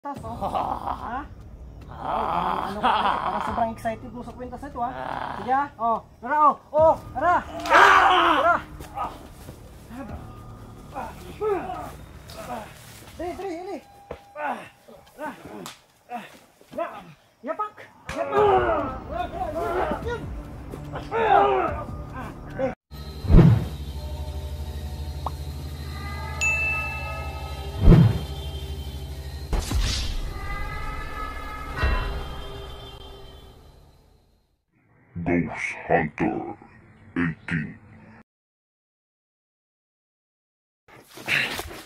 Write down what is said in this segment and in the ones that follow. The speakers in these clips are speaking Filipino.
Tas, oh. Ha? Ano ka? Parang sobrang excited mo sa kwintas na ito, ha? Sige, ha? Oh, tara, oh. Oh, tara. Tara. Dali, dali. Tara. Yapak. Ghost Hunter 18.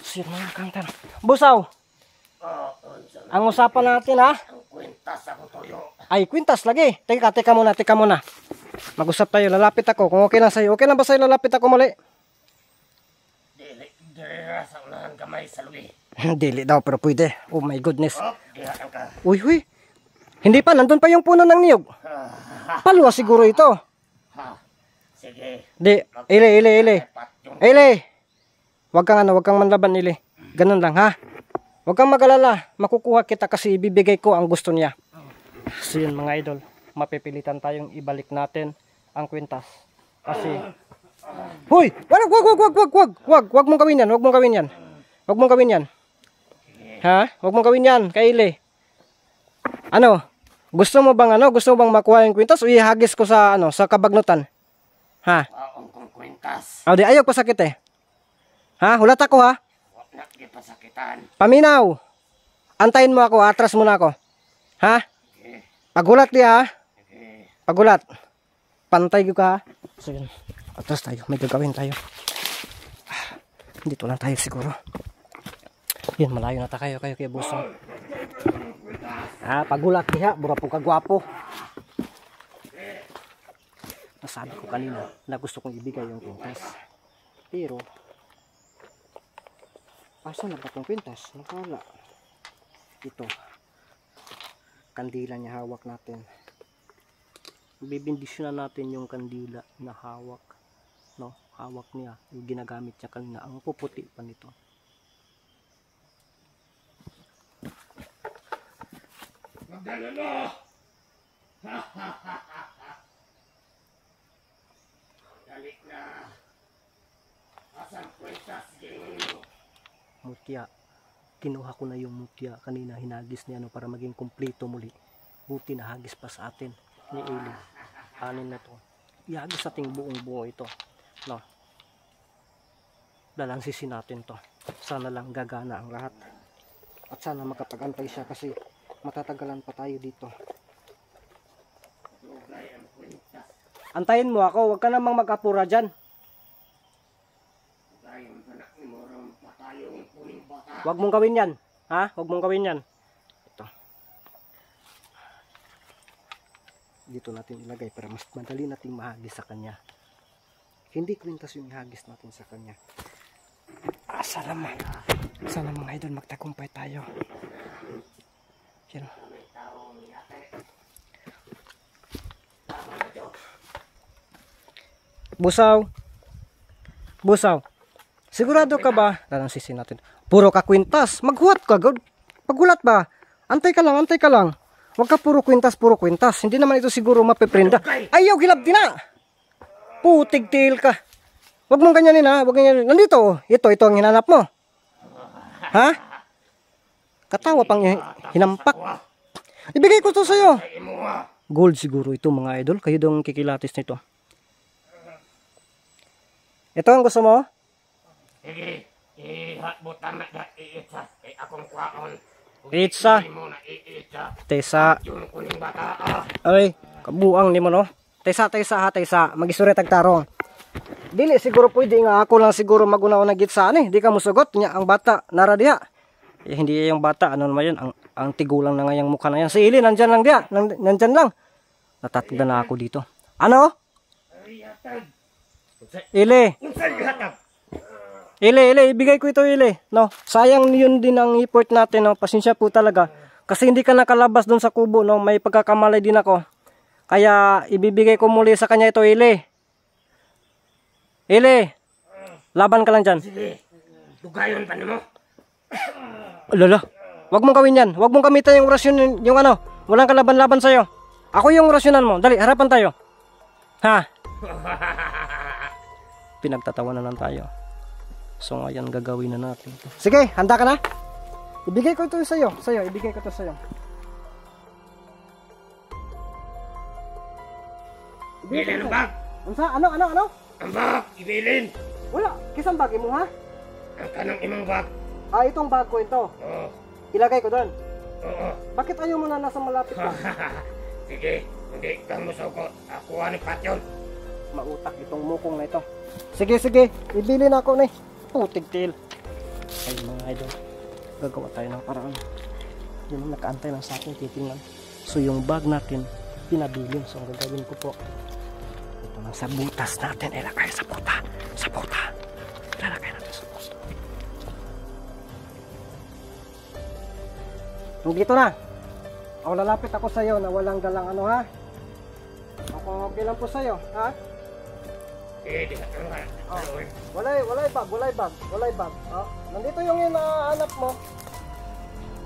Sir mga kantan. Busaw. Ang usapan natin, ha? Ang kwintas ako tuyo. Ay, kwintas lagi. Teka muna. Mag-usap tayo. Lalapit ako. Kung okay lang sa'yo. Okay lang ba sa'yo lalapit ako muli? Dili sa unahan kamay sa lugi. Dili daw, pero pwede. Oh my goodness. Op, dihaan ka. Uy. Hindi pa, nandun pa yung puno ng niyog. Palwa siguro ito. Ha, sige. Di, Ile. Wag kang manlaban, Ile. Ganun lang, ha? Wag kang mag-alala. Makukuha kita kasi ibibigay ko ang gusto niya. So yun, mga idol. Mapipilitan tayong ibalik natin ang kwintas. Kasi, Hoy! Wag mong gawin yan. Ha? Wag mong gawin yan, kay Ile. Ano? Gusto mo bang makuha yung kwintas o ihagis ko sa sa kabagnutan? Ha? Waong kong kwintas. O di ayaw pasakit eh. Ha? Hulat ako, ha? Wag na pasakitan. Paminaw. Antayin mo ako, atras muna ako. Ha? Sige. Pagulat diya, ha? Sige. Pagulat. Pantay ka, ha? So yun. Atras tayo. May gagawin tayo. Dito lang tayo siguro. Yun, malayo na tayo kayo kaya buso. Pagulat diha, bura po kagwapo. Nasabi ko kanina na gusto kong ibigay yung kwintas. Pero, asa na ba itong kwintas? Nakala. Ito. Kandila niya hawak natin. Bibindisyonan natin yung kandila na hawak. No? Hawak niya. Yung ginagamit niya kanina. Ang puputi pa nito. Magdalalo! Dali na. Asang kwintas ginoo. Mutya. Kinuha ko na yung mutya. Kanina hinagis niya para maging kumpleto muli. Buti na hagis pa sa atin ni Eli. Anin na to. Ihagis ating buong buo ito. No. Dalansisi natin to. Sana lang gagana ang lahat. At sana makapag-antay siya kasi matatagalan pa tayo dito. Antayin mo ako. Huwag ka namang mag-apura dyan. Huwag mong gawin yan. Ha? Huwag mong gawin yan. Ito. Dito natin ilagay para mas madali natin mahagis sa kanya. Hindi kwintas yung ihagis natin sa kanya. Sana mga idol magtagumpay tayo. Yan. Busaw. Sigurado ka ba? Lalansisi natin. Puro ka kwintas. Maghuwat ka. Paghulat ba? Antay ka lang. Huwag ka puro kwintas. Hindi naman ito siguro mapiprinda. Ayaw, gilabdi na. Putig tail ka. Huwag mong ganyanin, ha. Nandito. Ito ang hinanap mo. Ha? Katawa pang hinampak. Ibigay ko to sa'yo. Gold siguro ito, mga idol. Kayo dong kikilatis nito. Ito ang gusto mo? Sige, ihatbutan na iitsa. Akong kwaon. Itsa. Tesa. Yung kuning bata. Ay, kabuang ni mo, no? Tesa. Magisuri tagtarong. Dili, siguro pwede nga ako lang siguro mag-una-una gitsa, Di ka musugot niya ang bata. Nara diha. Hindi yung bata. Ano naman yun? Ang tigulang na nga yung mukha na yan. Si Ili, nandyan lang diha. Nandyan lang. Natatanda na ako dito. Ano? Ile, ibigay ko ito, Ile. No, sayang yun din ang effort natin, no. Pasensya po talaga. Kasi hindi ka nakalabas doon sa kubo, no. May pagkakamali din ako. Kaya ibibigay ko muli sa kanya ito, Ile. Laban ka lang dyan. Sige, dugayon pa mo. Lala, Wag mong gawin yan. Wag mong gamitan yung orasyon, yung ano, walang kalaban-laban sa'yo. Ako yung orasyonan mo. Dali, harapan tayo. Ha? Pinagtatawanan lang tayo. So ngayon gagawin na natin. Sige, handa ka na? Ibigay ko ito sa'yo. Ibigay ko ito sa'yo. Ibilin ang bag. Ano? Ang bag, ibilin. Wala, kisang bag mo ha? Ang kanang imong bag. Itong bag ko ito. Oo. Ilagay ko doon. Oo. Bakit ayaw mo na nasa malapit lang? Sige, hindi kang musukot. Ako ni Patyon. Mautak itong mukong na ito. Sige, ibili na ako ni. Putig til. Ay mga idol, gagawa tayo ng paraan. Yun ang nakaantay lang sa akin, titingnan. So yung bag natin, pinabilin. So ang gagawin ko po, ito lang sa butas natin, ilagay sa puta. Sa puta. Ilalagay natin sa puta. Dito na. O lalapit ako sa'yo na walang dalang ano ha. Ako okay lang po sa'yo ha. Di ka nga. Walay bag. Oh, nandito yung hinahanap mo.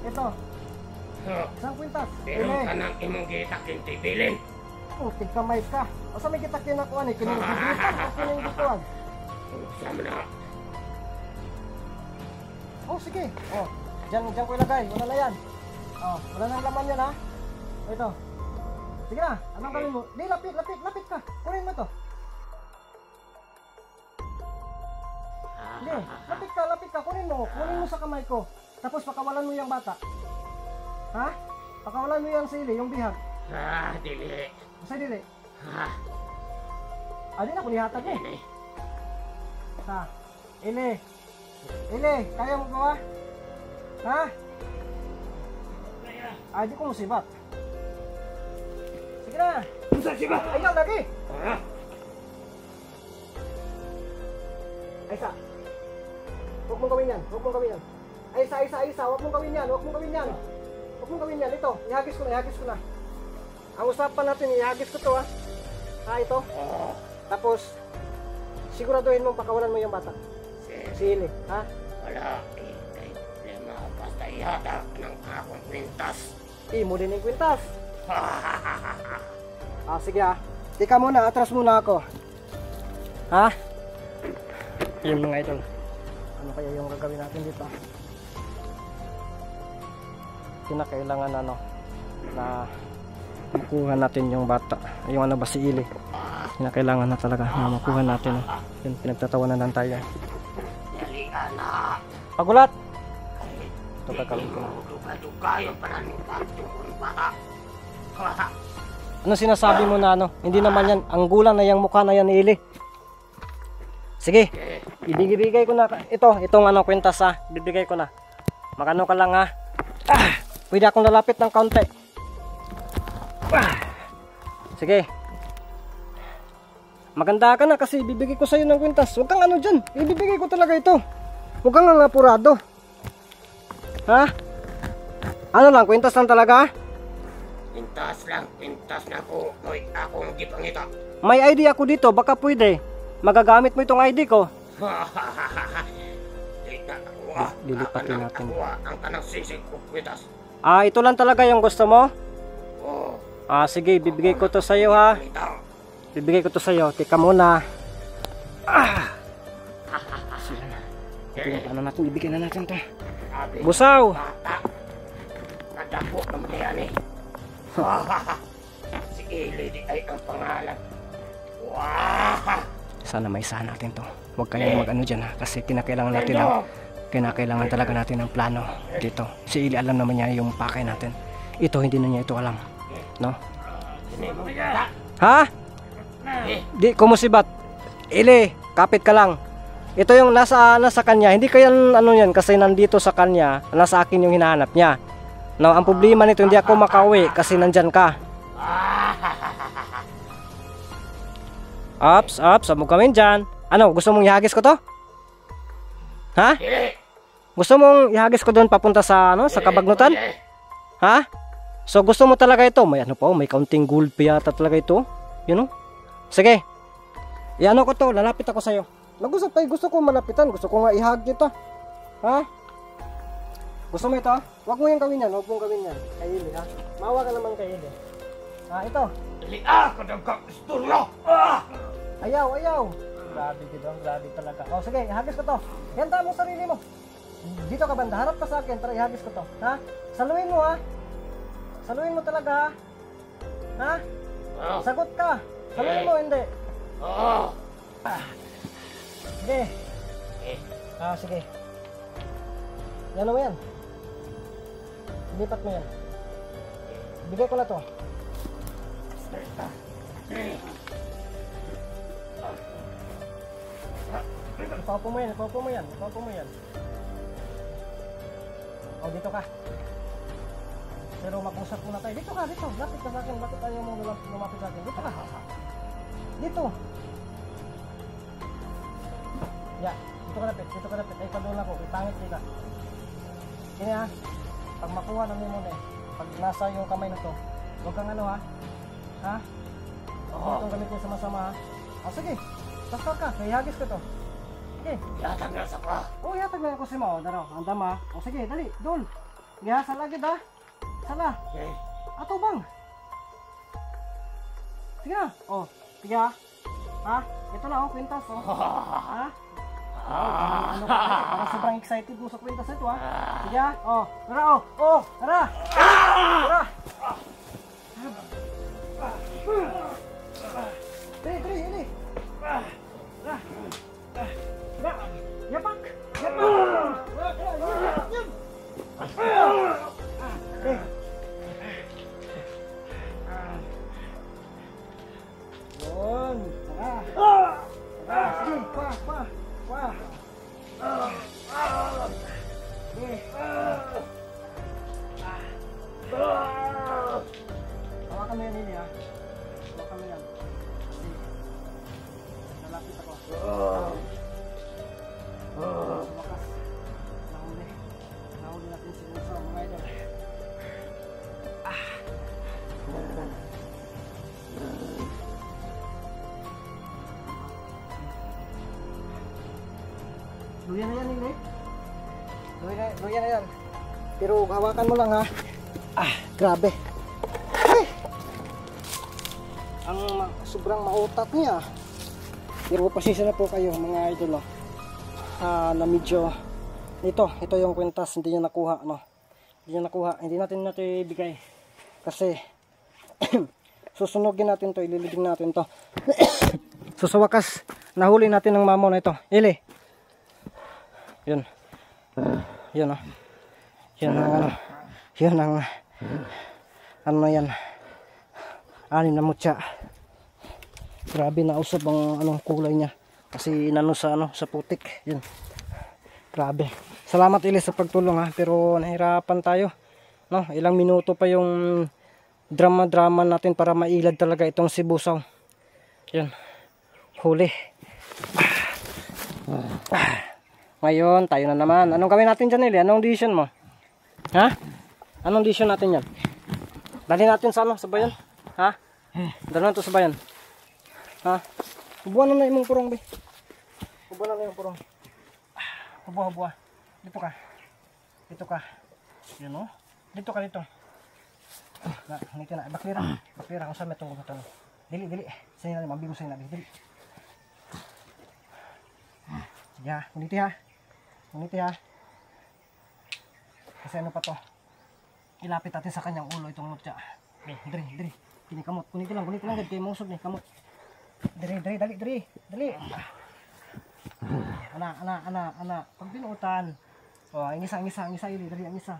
Ito. Isang kwintas. Pero kanang imong gitakin tibilin. Putig kamay ka. Asa may kita kinakuha ni kinigugutan o kinigugutan? Sama na. Oh sige. Oh, diyan ko ilagay. Wala na yan. Oh, wala nang laman yan ha. Ito. Sige na. Anong gawin mo? Di, lapit ka. Kunin mo to. Hindi, lapit ka, kunin mo sa kamay ko. Tapos pakawalan mo yung bata. Ha? Pakawalan mo yung sili, yung bihag. Dili. Masa dili? Di na, kulihatag eh. Ha? Ili, kaya mo gawa? Ha? Di ko musibat. Sige na. Musibat? Ayaw lagi. Aysa. Huwag mong gawin yan. Aysa. Huwag mong gawin yan. Ito, ihagis ko na. Ang usapan natin, ihagis ko to ha. Ito. Tapos, siguraduhin mo, pakawalan mo yung bata. Sili, ha? Wala. Problema. Basta ihata ng akong kwintas. Mo din yung kwintas. Sige ha. Tika muna, atras muna ako. Ha? Yun mga idol. Ano kaya yung gagawin natin dito? Kinakailangan na makuha natin yung bata. Yung ba si Ili. Kinakailangan na talaga na makuha natin. Yun, pinagtatawanan lang tayo. Pagulat! Ito gagawin ko na. Ano sinasabi mo na Hindi naman yan. Ang gulang na yung mukha na yan ni Ili. Sige, ibigay ko na itong kwintas ha. Bibigay ko na. Magano ka lang ha. Pwede akong lalapit ng kaunti. Sige. Maganda ka na kasi ibibigay ko sa'yo ng kwintas. Huwag kang dyan. Ibibigay ko talaga ito. Huwag kang apurado. Ha? Kwintas lang talaga? Kwintas na ako. May akong gipangita. May ID ako dito, baka pwede. Magagamit mo itong ID ko. Lilipatin natin. Ang kanang sisig ko kwitas. Ito lang talaga yung gusto mo? Sige, bibigay ko to sa'yo ha. Bibigay ko to sa'yo. Tika muna. Ito natin, bibigyan na natin to. Busaw! Nadako naman yan eh. Si Ili ay ang pangalan. Sana may isa natin to. Huwag kayong dyan ha. Kasi kinakailangan talaga natin ng plano dito. Si Ili alam naman niya yung pakay natin. Ito hindi na niya ito alam. No? Ha? Di kumusibat. Ili, kapit ka lang. Ito yung nasa kanya. Hindi kaya yan kasi nandito sa kanya. Nasa akin yung hinahanap niya. No, ang problema nito hindi ako makauwi kasi nandyan ka. Ups, saan mo gawin dyan? Gusto mong ihagis ko to? Ha? Gusto mong ihagis ko doon papunta sa sa kabagnutan? Ha? So gusto mo talaga ito? May may kaunting gold pa yata talaga ito. Sige. Ko to, lalapit ako sa'yo. Nag-usap tayo, gusto ko malapitan. Gusto ko nga ihag kita. Ha? Gusto mo ito? Huwag mo yung gawin yan. Huwag mong gawin yan. Kay Ili, ha? Maawa ka naman kay Ili. Ito. Dili kadang ka istoryo. Ayaw, ayaw. Grabe dito. Grabe talaga. O, sige. Ihagis ko to. Handa mo sarili mo. Dito ka banda. Harap ka sa akin. Tara, ihagis ko to. Ha? Saluin mo, ha? Saluin mo talaga, ha? Ha? Sagot ka. Saluin mo, hindi. Sige. Sige. Yan mo yan. Lipat mo yan. Bigay ko na to. Ipaupo mo yan, ipaupo mo yan, ipaupo mo yan. O, dito ka. Pero mag-usap muna tayo. Dito ka, dito. Lapit ka sa akin. Bakit ayaw mo lumapit sa akin? Dito ka. Dito. Ya, dito ka lapit. Dito ka lapit. Ay, padula ko. Itangit dito. Kini ha. Pag makuha na mo muna eh. Pag nasa yung kamay na to. Huwag kang ano ha. Ha? Huwag itong gamitin sama-sama ha. Sige. Tasal ka. May hagis ko to. Sige. Yatag na sa ka. Yatag na ako si Mao. Daro. Andam ha. Sige. Dali. Dol. Giha sa lagid ha. Sala. Ato bang? Sige na. Sige ha. Ha? Ito na kwintas ha? Ano ka? Parang sobrang excited mo sa kwintas ito ha? Sige ha. Tara tara. Tara. Dali. Tara. Yapak. Yun. Sige, pa. Sige. Hawakan mo yan, Lili, ha? Hawakan mo yan. Sige. Nalapit ako. Sa wakas. Nahuli natin si Musa, mga idol. Luya na yan, Lili. Luya na yan. Pero hawakan mo lang ha. Grabe. Ang sobrang mautat niya. Pero pasensya na po kayo mga idol na medyo ito yung kwintas hindi niya nakuha hindi natin ibigay kasi susunogin natin to, ililibing natin to. So sa wakas nahuli natin ng mamo na ito. Ili yun yan yan na mutya. Grabe na usap ang kulay niya kasi inano sa putik. Yun. Grabe. Salamat Ili sa pagtulong ha, pero nahirapan tayo. No, ilang minuto pa yung drama natin para mailad talaga itong sibusaw. Yun. Huli. Ngayon, tayo na naman. Anong gawin natin dyan, Ili? Anong decision mo? Ha? Anong decision natin yan? Dali natin sa sa bayan? Ha? Dali natin sa bayan? Ha? Hubuan na yung purong, be. Hubuan na yung purong. Hubuha. Dito ka. Yun, Dito ka, dito. Dito na. Baklira. Kung saan may tungkol ito. Dili. Sa'yo na, mabigo sa'yo na. Dili. Sige ha. Nguniti ha. Kasi ano pa to? Ilapit natin sa kanyang ulo itong mutya. Dali. Kini kamot. Kuniti lang. Kaya mausog ni kamot. Dali. Ana. Pag binuutan. Ang isa. Dali, ang isa.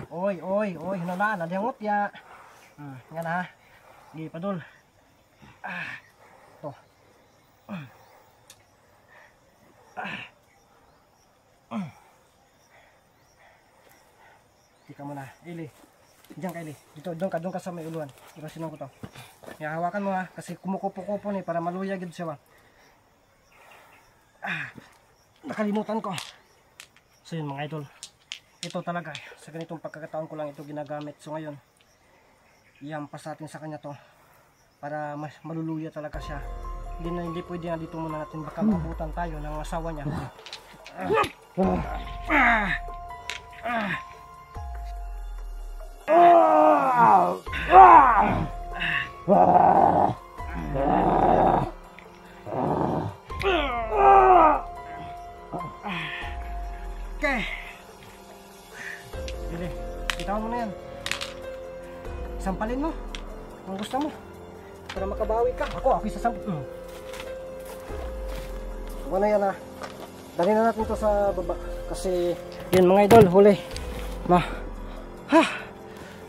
Oy. Hinalaan. Adi ang mutya. Nga na ha. Hindi, padol. Ito. Tika mo na. Ili. Diyan ka, Ili. Doon ka sa may uluan. Ikaw sinong ko to. Hawakan mo ha. Kasi kumukupo-kupo ni para maluyag yun siya. Nakalimutan ko. So yun mga idol. Ito talaga. Sa ganitong pagkakataon ko lang ito ginagamit. So ngayon, iampas natin sa kanya to. Para mas maluluya talaga siya. Hindi pwede na dito muna natin. Baka maabutan tayo ng asawa niya. Okay. Dili, bitawan mo na yan. Sampalin mo. Kung gusto mo. Para makabawi ka. Ako isasampal. Ano yan ah. Dali na natin to sa baba. Kasi, yun mga idol, huli.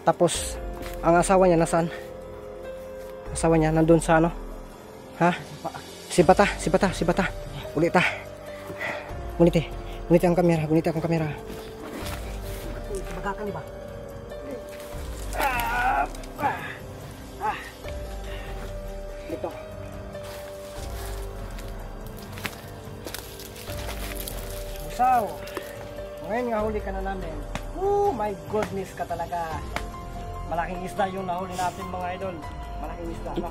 Tapos, ang asawa niya nasaan? Asawa niya nandun sa ano? Ha? Si Bata. Ulit ah. Ngunit ang kamera. Magakan ba? Ito. Busaw. Ngayon nga huli ka na namin. Oh my goodness ka talaga. Malaking isda yung nahuli natin mga idol. Malaking isda, no?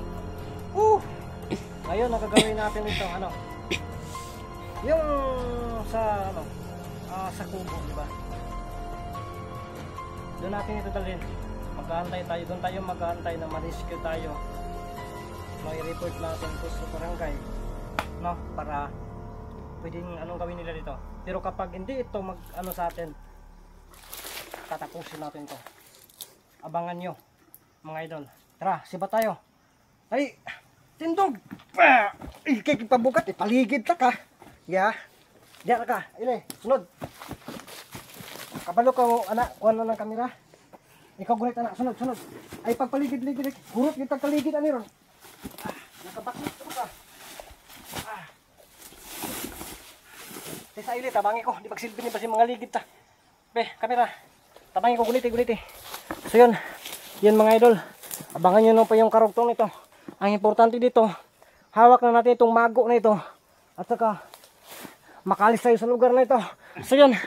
Ngayon nakagawin natin ito, ano? Yung sa ano, sa kubo, di ba? Doon natin ito dalhin. Mag-aantay tayo, doon tayo mag-aantay na ma-rescue tayo. May report natin po sa barangay, no? Para pwedeng anong gawin nila dito. Pero kapag hindi ito mag-ano sa atin, tatapusin natin ito. Abangan nyo, mga idol. Tara, siba tayo. Ay, tindog! Ikikipabukat, ipaligid ta ka. Yeah. Diyan ka. Ile, sunod. Kabalo ka, anak, kuha na ng kamera. Ikaw gunit, anak, sunod. Ay, pagpaligid-ligid, hurot yung tagkaligid, aniron. Nakabakit ka. Sa ili, tabangi ko. Di magsilbi ni ba si mga ligid ta. Be, kamera. Tabangi ko, guniti. So yun mga idol. Abangan nyo pa yung karugtong nito. Ang importante dito, hawak na natin itong mago na ito. At saka, makalis tayo sa lugar na ito. So yun,